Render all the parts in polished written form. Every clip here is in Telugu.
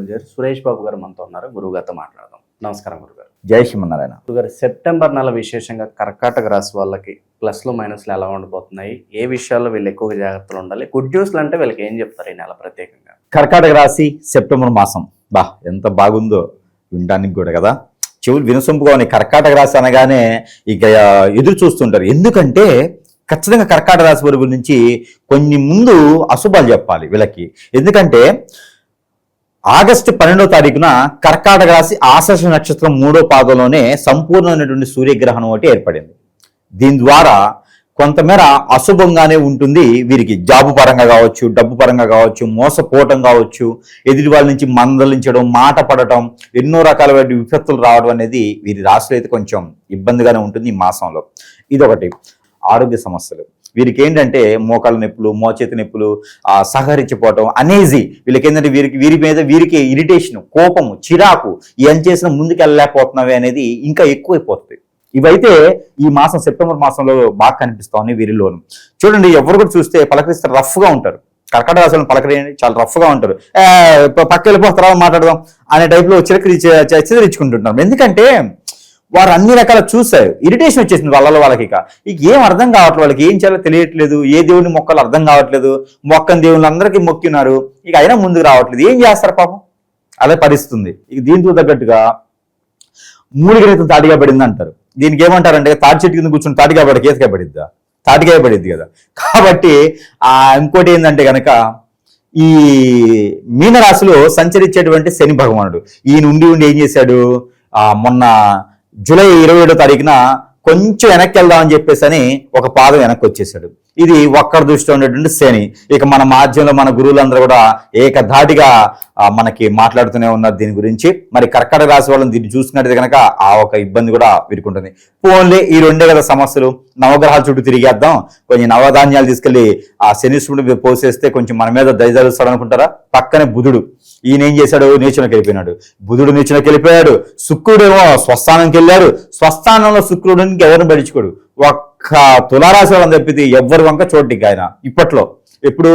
ఆస్ట్రాలజర్ సురేష్ బాబు గారు మనతో ఉన్నారు. గురువుగారితో మాట్లాడదాం. నమస్కారం గురుగారు. జై శ్రీమన్నారాయణ. గురుగారు, సెప్టెంబర్ నెల విశేషంగా కర్కాటక రాశి వాళ్ళకి ప్లస్లు మైనస్లు ఎలా ఉండబోతున్నాయి, ఏ విషయాల్లో వీళ్ళు ఎక్కువగా జాగ్రత్తలు ఉండాలి, గుడ్ న్యూస్లు అంటే వీళ్ళకి ఏం చెప్తారు ఈ నెల ప్రత్యేకంగా? కర్కాటక రాశి సెప్టెంబర్ మాసం ఎంత బాగుందో వినడానికి కూడా కదా, చెవులు వినసొంపుగా ఉన్నాయి. కర్కాటక రాశి అనగానే ఇక ఎదురు చూస్తుంటారు. ఎందుకంటే ఖచ్చితంగా కర్కాటక రాశి వారి గురించి కొన్ని ముందు అశుభాలు చెప్పాలి వీళ్ళకి. ఎందుకంటే ఆగస్టు 12వ తారీఖున కర్కాటక రాశి ఆశ్లేష నక్షత్రం 3వ పాదంలోనే సంపూర్ణమైనటువంటి సూర్యగ్రహణం ఒకటి ఏర్పడింది. దీని ద్వారా కొంతమేర అశుభంగానే ఉంటుంది వీరికి. జాబు పరంగా కావచ్చు, డబ్బు పరంగా కావచ్చు, మోసపోవటం కావచ్చు, ఎదుటి వాళ్ళ నుంచి మందలించడం, మాట పడటం, ఎన్నో రకాల విపత్తులు రావడం అనేది వీరి రాశిలో అయితే కొంచెం ఇబ్బందిగానే ఉంటుంది ఈ మాసంలో. ఇదొకటి. ఆరోగ్య సమస్యలు వీరికి ఏంటంటే మోకాళ్ళ నొప్పులు, మోచేతి నొప్పులు, సహకరించిపోవటం, అనేజీ. వీళ్ళకి ఏంటంటే వీరికి ఇరిటేషన్, కోపము, చిరాకు, ఏం చేసినా ముందుకు వెళ్ళలేకపోతున్నావే అనేది ఇంకా ఎక్కువైపోతుంది. ఇవైతే ఈ మాసం సెప్టెంబర్ మాసంలో బాగా కనిపిస్తా ఉన్నాయి వీరిలోను. చూడండి, ఎవరు కూడా చూస్తే పలకరిస్తారు, రఫ్గా ఉంటారు. కర్కాటక రాశులను పలకరేయండి, చాలా రఫ్గా ఉంటారు. పక్క వెళ్ళిపోతారా మాట్లాడదాం అనే టైప్లో చిరకరించుకుంటుంటారు. ఎందుకంటే వారు అన్ని రకాల చూసారు, ఇరిటేషన్ వచ్చేసింది వాళ్ళకి. ఇక ఏం అర్థం కావట్లేదు, వాళ్ళకి ఏం చేయాలో తెలియట్లేదు, ఏ దేవుడిని మొక్కలు అర్థం కావట్లేదు. మొక్కని దేవుళ్ళు అందరికీ మొక్కినారు, ఇక అయినా ముందుకు రావట్లేదు. ఏం చేస్తారు పాపం? అదే పరిస్థితుంది. ఇక దీంతో తగ్గట్టుగా మూలిగనైతే తాటిగా పడింది అంటారు. దీనికి ఏమంటారంటే తాటి చెట్టు కింద కూర్చొని తాటిగా పడి కేసుగా పడిద్దా? తాటిగా పడిద్ది కదా. కాబట్టి ఇంకోటి ఏంటంటే కనుక ఈ మీనరాశిలో సంచరించేటువంటి శని భగవానుడు ఈయన ఉండి ఏం చేశాడు, మొన్న జూలై 27వ తారీఖున కొంచెం వెనక్కి వెళ్దామని చెప్పేసి అని ఒక పాదం వెనక్కి వచ్చేసాడు. ఇది ఒక్కడి దృష్టిలో ఉండేటువంటి శని. ఇక మన మాధ్యమంలో మన గురువులందరూ కూడా ఏకధాటిగా మనకి మాట్లాడుతూనే ఉన్నారు దీని గురించి. మరి కర్కాటక రాశి వాళ్ళని దీన్ని చూసుకున్నట్టు కనుక ఆ ఒక ఇబ్బంది కూడా వీరుకుంటుంది. పోన్లే, ఈ రెండే కదా సమస్యలు, నవగ్రహాల చుట్టూ తిరిగేద్దాం, కొంచెం నవధాన్యాలు తీసుకెళ్లి ఆ శనీశ్వరుడు పోసేస్తే కొంచెం మన మీద దయదలుస్తాడు అనుకుంటారా? పక్కనే బుధుడు, ఈయన ఏం చేశాడు, నీచనకి వెళ్ళిపోయినాడు. బుధుడు నీచనకి వెళ్ళిపోయాడు. శుక్రుడేమో స్వస్థానంకి వెళ్ళాడు. స్వస్థానంలో శుక్రుడికి ఎవరిని పడించుకోడు. ఒక్క తులారాశి వాళ్ళని తప్పితే ఎవరి వంక చోటికి ఆయన ఇప్పట్లో. ఇప్పుడు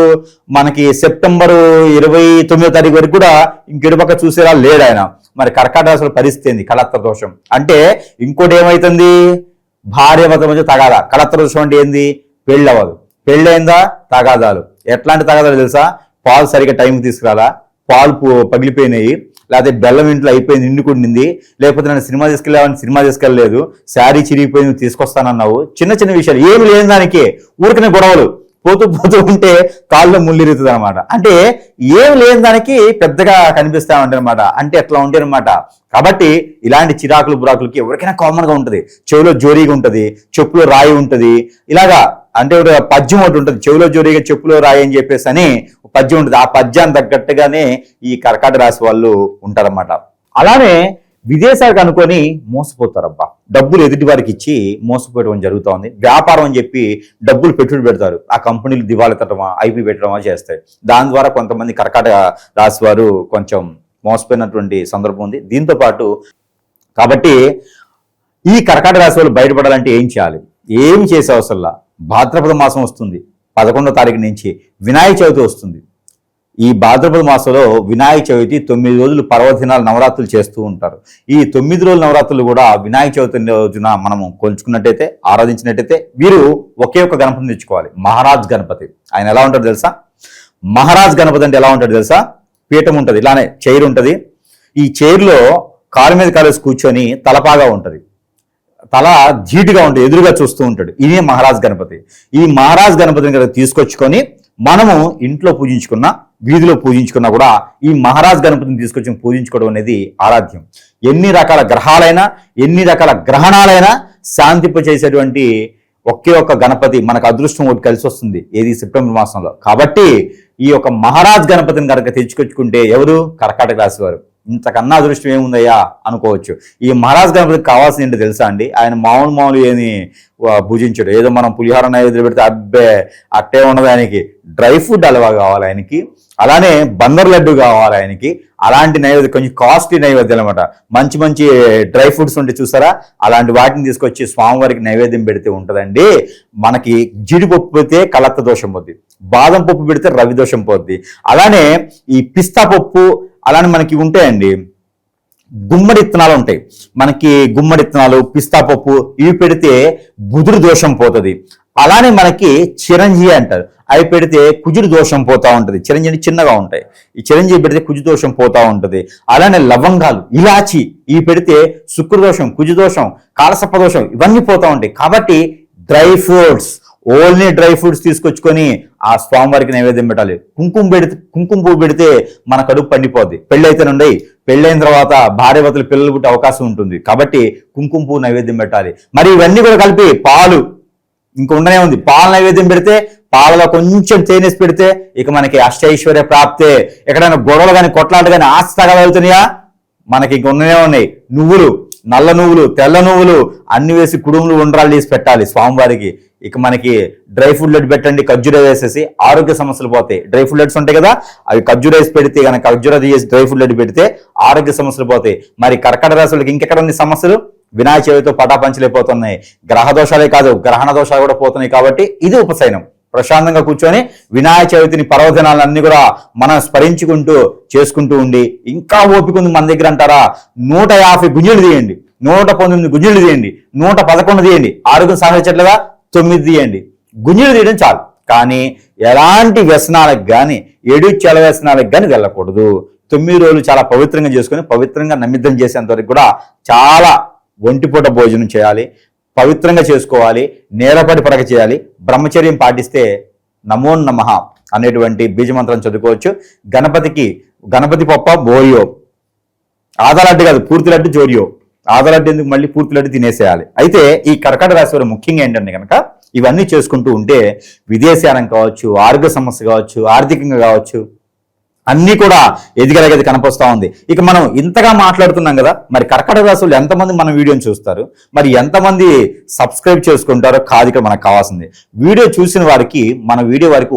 మనకి సెప్టెంబర్ 29వ తారీఖు వరకు కూడా ఇంకెడుపక్క చూసేలా లేడు ఆయన. మరి కర్కాటక రాశుల పరిస్థితి ఏంది? కలత్ర దోషం అంటే ఇంకోటి ఏమైతుంది, భార్యాభర్త మధ్య తగాదా. కలత్ర దోషం అంటే ఏంది? పెళ్ళి అవ్వదు. పెళ్ళైందా తగాదాలు. ఎట్లాంటి తగాదాలు తెలుసా? పాలు సరిగ్గా టైంకి తీసుకురాలా, పాలు పగిలిపోయినాయి, లేకపోతే బెల్లం ఇంట్లో అయిపోయింది, నిండుకుండింది, లేకపోతే నన్ను సినిమా తీసుకెళ్ళావని సినిమా తీసుకెళ్ళలేదు, శారీ చిరిగిపోయింది తీసుకొస్తానన్నావు. చిన్న చిన్న విషయాలు ఏమి లేని దానికి ఊరికనే గొడవలు. పోతూ ఉంటే కాళ్ళలో ముళ్ళిరుగుతుంది అనమాట. అంటే ఏమి లేని దానికి పెద్దగా కనిపిస్తా ఉంటాయి అనమాట. అంటే ఎట్లా ఉంటాయి అనమాట. కాబట్టి ఇలాంటి చిరాకులు బురాకులకి ఎవరికైనా కామన్గా ఉంటుంది. చెవిలో జోరీగా ఉంటుంది, చెప్పులో రాయి ఉంటుంది. ఇలాగా అంటే ఒక పద్యం ఒకటి ఉంటుంది, చెవిలో జోరీగా చెప్పులో రాయి అని చెప్పేసి అని పద్యం ఉంటుంది. ఆ పద్యాన్ని తగ్గట్టుగానే ఈ కర్కాటక రాశి వాళ్ళు ఉంటారన్నమాట. అలానే విదేశాలకు అనుకొని మోసపోతారబ్బా. డబ్బులు ఎదుటి వారికి ఇచ్చి మోసపోవడం జరుగుతూ ఉంది. వ్యాపారం అని చెప్పి డబ్బులు పెట్టుబడి పెడతారు, ఆ కంపెనీలు దివాళా తట్టమా, ఐపీ పెట్టడమా చేస్తాయి. దాని ద్వారా కొంతమంది కర్కాటక రాశి వారు కొంచెం మోసపోయినటువంటి సందర్భం ఉంది. దీంతో పాటు కాబట్టి ఈ కర్కాటక రాశి వాళ్ళు బయటపడాలంటే ఏం చేయాలి? ఏమి చేసే అవసరంలా. భాద్రపద మాసం వస్తుంది, 11వ తారీఖు నుంచి వినాయక చవితి వస్తుంది. ఈ భాద్రపద మాసంలో వినాయక చవితి 9 రోజులు పర్వదినాలు నవరాత్రులు చేస్తూ ఉంటారు. ఈ 9 రోజుల నవరాత్రులు కూడా వినాయక చవితి రోజున మనము కొలుచుకున్నట్టయితే, ఆరాధించినట్టయితే వీరు ఒకే ఒక గణపతిని తెచ్చుకోవాలి. మహారాజ్ గణపతి. ఆయన ఎలా ఉంటాడు తెలుసా? మహారాజ్ గణపతి అంటే ఎలా ఉంటాడు తెలుసా? పీఠం ఉంటుంది, ఇలానే చైర్ ఉంటుంది. ఈ చైర్లో కాలు మీద కాలేసి కూర్చొని తలపాగా ఉంటుంది, తల ధీటుగా ఉంటుంది, ఎదురుగా చూస్తూ ఉంటాడు. ఇదే మహారాజ్ గణపతి. ఈ మహారాజ్ గణపతిని కనుక తీసుకొచ్చుకొని మనము ఇంట్లో పూజించుకున్నా, వీధిలో పూజించుకున్నా కూడా ఈ మహారాజ్ గణపతిని తీసుకొచ్చి పూజించుకోవడం అనేది ఆరాధ్యం. ఎన్ని రకాల గ్రహాలైనా, ఎన్ని రకాల గ్రహణాలైనా శాంతింప చేసేటువంటి ఒకే ఒక్క గణపతి మనకు అదృష్టం ఒకటి కలిసి వస్తుంది. ఏది? సెప్టెంబర్ మాసంలో. కాబట్టి ఈ యొక్క మహారాజ్ గణపతిని కనుక తెచ్చుకొచ్చుకుంటే ఎవరు? కర్కాటక రాశి వారు. ఇంతకన్నా అదృష్టం ఏముందయ్యా అనుకోవచ్చు. ఈ మహారాజ్ గణపతికి కావాల్సింది ఏంటో తెలుసా అండి? ఆయన మామూలు ఏమి పూజించాడు. ఏదో మనం పులిహార నైవేద్యం పెడితే అబ్బే అట్టే ఉండదు. ఆయనకి డ్రై ఫుడ్ హల్వా కావాలి ఆయనకి, అలానే బందర్ లడ్డు కావాలి ఆయనకి. అలాంటి నైవేద్యం కొంచెం కాస్ట్లీ నైవేద్యం అనమాట. మంచి మంచి డ్రై ఫ్రూట్స్ ఉంటే చూసారా, అలాంటి వాటిని తీసుకొచ్చి స్వామివారికి నైవేద్యం పెడితే ఉంటుందండి. మనకి జీడిపప్పు పెడితే కలత్త దోషం పోద్ది, బాదం పప్పు పెడితే రవి దోషం పోద్ది. అలానే ఈ పిస్తా పప్పు, అలానే మనకి ఉంటాయండి గుమ్మడి ఇత్తనాలు ఉంటాయి. మనకి గుమ్మడి ఇత్తనాలు, పిస్తా పప్పు ఇవి పెడితే బుధుడు దోషం పోతుంది. అలానే మనకి చిరంజీవి అంటారు, అవి పెడితే కుజుడు దోషం పోతా ఉంటుంది. చిరంజీవి చిన్నగా ఉంటాయి, ఈ చిరంజీవి పెడితే కుజు దోషం పోతా ఉంటుంది. అలానే లవంగాలు, ఇలాచి ఇవి పెడితే శుక్రదోషం, కుజు దోషం, కాలసర్ప దోషం ఇవన్నీ పోతా ఉంటాయి. కాబట్టి dry fruits, only dry fruits తీసుకొచ్చుకొని ఆ స్వామివారికి నైవేద్యం పెట్టాలి. కుంకుమ పువ్వు పెడితే మన కడుపు పండిపోద్ది. పెళ్ళైతేనుండి పెళ్ళైన తర్వాత భార్యాభర్తలు పిల్లలు పుట్టే అవకాశం ఉంటుంది. కాబట్టి కుంకుమ పువ్వు నైవేద్యం పెట్టాలి. మరి ఇవన్నీ కూడా కలిపి పాలు ఇంక ఉండనే ఉంది, పాలు నైవేద్యం పెడితే పాలలో కొంచెం తేనెస్ పెడితే ఇక మనకి అష్టైశ్వర్య ప్రాప్తే. ఎక్కడైనా గొడవలు కానీ కొట్లాటలు కానీ ఆస్తి తగలుగుతున్నాయా, మనకి ఇంక ఉండనే ఉన్నాయి. నువ్వులు, నల్ల నువ్వులు, తెల్ల నువ్వులు అన్ని వేసి కుడుములు ఉండ్రాలు తీసి పెట్టాలి స్వామివారికి. ఇక మనకి డ్రై ఫ్రూట్ లడ్డు పెట్టండి, ఖర్జూర వేసేసి ఆరోగ్య సమస్యలు పోతాయి. డ్రై ఫ్రూట్ లడ్స్ ఉంటాయి కదా, అవి ఖర్జూర వేసి పెడితే కనుక ఖర్జూర చేసి డ్రై ఫ్రూట్ లడ్డు పెడితే ఆరోగ్య సమస్యలు పోతాయి. మరి కర్కట రాశులకి ఇంకెక్కడ ఉంది సమస్యలు? వినాయక చవితితో పటాపంచలైపోతున్నాయి. గ్రహ దోషాలే కాదు, గ్రహణ దోషాలు కూడా పోతున్నాయి. కాబట్టి ఇది ఉపశయనం. ప్రశాంతంగా కూర్చొని వినాయక చవితిని పర్వదినాలన్నీ కూడా మనం స్మరించుకుంటూ చేసుకుంటూ ఉండి, ఇంకా ఓపిక ఉంది మన దగ్గర అంటారా, 150 గుంజలు తీయండి, 119 గుంజలు తీయండి, 111 తీయండి, ఆరోగ్యం సహకరించట్లుగా 9 తీయండి. గుంజలు తీయడం చాలు. కానీ ఎలాంటి వ్యసనాలకు కానీ చల వ్యసనాలకు కానీ వెళ్ళకూడదు. 9 రోజులు చాలా పవిత్రంగా చేసుకొని పవిత్రంగా నమిద్దం చేసేంత వరకు కూడా చాలా ఒంటిపూట భోజనం చేయాలి, పవిత్రంగా చేసుకోవాలి, నేలపడి పడక చేయాలి. బ్రహ్మచర్యం పాటిస్తే నమో నమః అనేటువంటి బీజమంత్రం చదువుకోవచ్చు. గణపతి పప్ప బోరియో, ఆదాలడ్డు కాదు పూర్తి లడ్డు జోరియో. ఆదాలడ్డు ఎందుకు, మళ్ళీ పూర్తి లడ్డు తినేసేయాలి. అయితే ఈ కర్కాటక రాశి వారు ముఖ్యంగా ఏంటంటే కనుక ఇవన్నీ చేసుకుంటూ ఉంటే విదేశీయానం కావచ్చు, ఆరోగ్య సమస్య కావచ్చు, ఆర్థికంగా కావచ్చు, అన్నీ కూడా ఎదిగలగది కనపొస్తా ఉంది. ఇక మనం ఇంతగా మాట్లాడుతున్నాం కదా, మరి కర్కాటక రాశులు ఎంతమంది మన వీడియోని చూస్తారు, మరి ఎంతమంది సబ్స్క్రైబ్ చేసుకుంటారో కాదు ఇక్కడ మనకు కావాల్సింది. వీడియో చూసిన వారికి మన వీడియో వారికి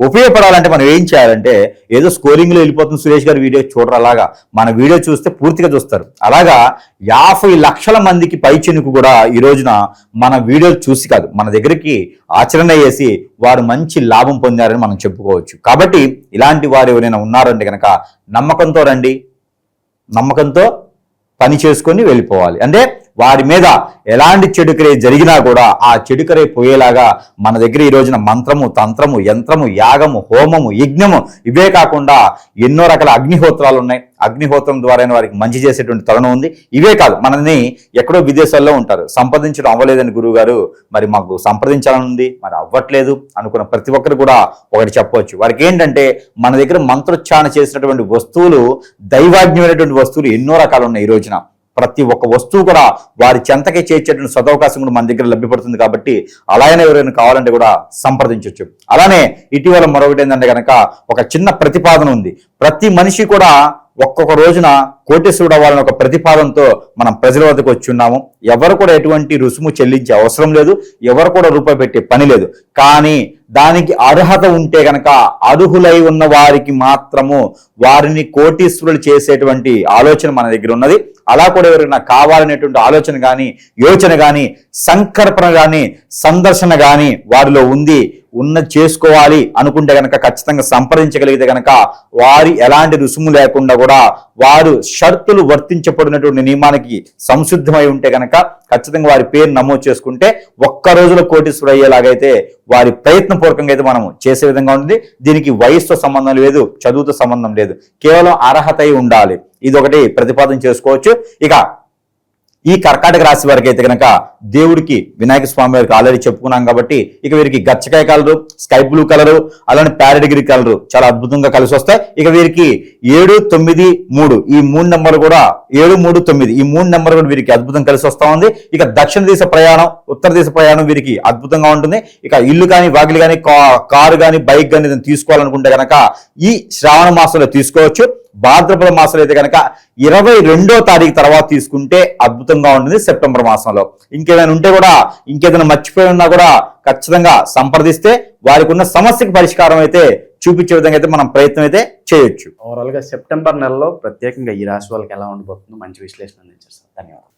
ఉపయోగపడాలంటే మనం ఏం చేయాలంటే, ఏదో స్కోరింగ్లో వెళ్ళిపోతుంది సురేష్ గారి వీడియో చూడరు, అలాగా మన వీడియో చూస్తే పూర్తిగా చూస్తారు. అలాగా 50 లక్షల మందికి పైచినుకు కూడా ఈ రోజున మన వీడియోలు చూసి కాదు, మన దగ్గరికి ఆచరణ చేసి వారు మంచి లాభం పొందారని మనం చెప్పుకోవచ్చు. కాబట్టి ఇలాంటి వారు ఎవరైనా ఉన్నారంటే కనుక నమ్మకంతో రండి, నమ్మకంతో పని చేసుకొని వెళ్ళిపోవాలి. అంటే వారి మీద ఎలాంటి చెడుకరే జరిగినా కూడా ఆ చెడుకరే పోయేలాగా మన దగ్గర ఈ రోజున మంత్రము, తంత్రము, యంత్రము, యాగము, హోమము, యజ్ఞము ఇవే కాకుండా ఎన్నో రకాల అగ్నిహోత్రాలు ఉన్నాయి. అగ్నిహోత్రం ద్వారా వారికి మంచి చేసేటువంటి తరుణం ఉంది. ఇవే కాదు, మనల్ని ఎక్కడో విదేశాల్లో ఉంటారు, సంప్రదించడం అవ్వలేదని గురువు గారు, మరి మాకు సంప్రదించాలని ఉంది, మరి అవ్వట్లేదు అనుకున్న ప్రతి ఒక్కరు కూడా ఒకటి చెప్పవచ్చు. వారికి ఏంటంటే మన దగ్గర మంత్రోచ్చారణ చేసినటువంటి వస్తువులు, దైవాజ్ఞమైనటువంటి వస్తువులు ఎన్నో రకాలు ఉన్నాయి. ఈ రోజున ప్రతి ఒక్క వస్తువు కూడా వారి చెంతకే చేర్చేటువంటి సదవకాశం కూడా మన దగ్గర లభ్యపడుతుంది. కాబట్టి అలానే ఎవరైనా కావాలంటే కూడా సంప్రదించవచ్చు. అలానే ఇటీవల మరొకటి ఏంటంటే కనుక ఒక చిన్న ప్రతిపాదన ఉంది. ప్రతి మనిషి కూడా ఒక్కొక్క రోజున కోటేశ్వరుడు అవ్వాలని ఒక ప్రతిపాదనతో మనం ప్రజల వద్దకు వచ్చి ఉన్నాము. ఎవరు కూడా ఎటువంటి రుసుము చెల్లించే అవసరం లేదు, ఎవరు కూడా రూపాయి పెట్టే పని లేదు. కానీ దానికి అర్హత ఉంటే గనక అర్హులై ఉన్న వారికి మాత్రము వారిని కోటీశ్వరులు చేసేటువంటి ఆలోచన మన దగ్గర ఉన్నది. అలా కూడా ఎవరైనా కావాలనేటువంటి ఆలోచన కానీ, యోచన కానీ, సంకల్పన కానీ, సందర్శన కానీ వారిలో ఉంది, చేసుకోవాలి అనుకుంటే గనక ఖచ్చితంగా సంప్రదించగలిగితే గనక వారి ఎలాంటి రుసుము లేకుండా కూడా వారు షరతులు వర్తించబడినటువంటి నియమానికి సంసిద్ధమై ఉంటే గనక ఖచ్చితంగా వారి పేరు నమోదు చేసుకుంటే ఒక్క రోజులో కోటీశ్వరుడు అయ్యేలాగైతే వారి ప్రయత్నపూర్వకంగా అయితే మనం చేసే విధంగా ఉంది. దీనికి వయసుతో సంబంధం లేదు, చదువుతో సంబంధం లేదు, కేవలం అర్హత అయి ఉండాలి. ఇది ఒకటి ప్రతిపాదన చేసుకోవచ్చు. ఇక ఈ కర్కాటక రాశి వారికి అయితే కనుక దేవుడికి వినాయక స్వామి వారికి ఆల్రెడీ చెప్పుకున్నాం కాబట్టి ఇక వీరికి గచ్చకాయ కలరు, స్కై బ్లూ కలరు, అలానే ప్యారెట్ గ్రీన్ కలరు చాలా అద్భుతంగా కలిసి వస్తాయి. ఇక వీరికి 7, 9, 3 ఈ 3 నెంబర్ కూడా 7, 3, 9 ఈ 3 నెంబర్ కూడా వీరికి అద్భుతం కలిసి వస్తా ఉంది. ఇక దక్షిణ దిశ ప్రయాణం, ఉత్తర దిశ ప్రయాణం వీరికి అద్భుతంగా ఉంటుంది. ఇక ఇల్లు కానీ, వాకిలి కానీ, కారు కానీ, బైక్ కానీ తీసుకోవాలనుకుంటే కనుక ఈ శ్రావణ మాసంలో తీసుకోవచ్చు. భాద్రపద మాసంలో అయితే కనుక 22వ తారీఖు తర్వాత తీసుకుంటే అద్భుతంగా ఉంటుంది. సెప్టెంబర్ మాసంలో ఇంకేదైనా ఉంటే కూడా, ఇంకేదైనా మర్చిపోయి ఉన్నా కూడా ఖచ్చితంగా సంప్రదిస్తే వారికి ఉన్న సమస్యకి పరిష్కారం అయితే చూపించే విధంగా అయితే మనం ప్రయత్నం అయితే చేయొచ్చు. ఓవరాల్ గా సెప్టెంబర్ నెలలో ప్రత్యేకంగా ఈ రాశి వాళ్ళకి ఎలా ఉండబోతుందో మంచి విశ్లేషణ అందించారు సార్. ధన్యవాదాలు.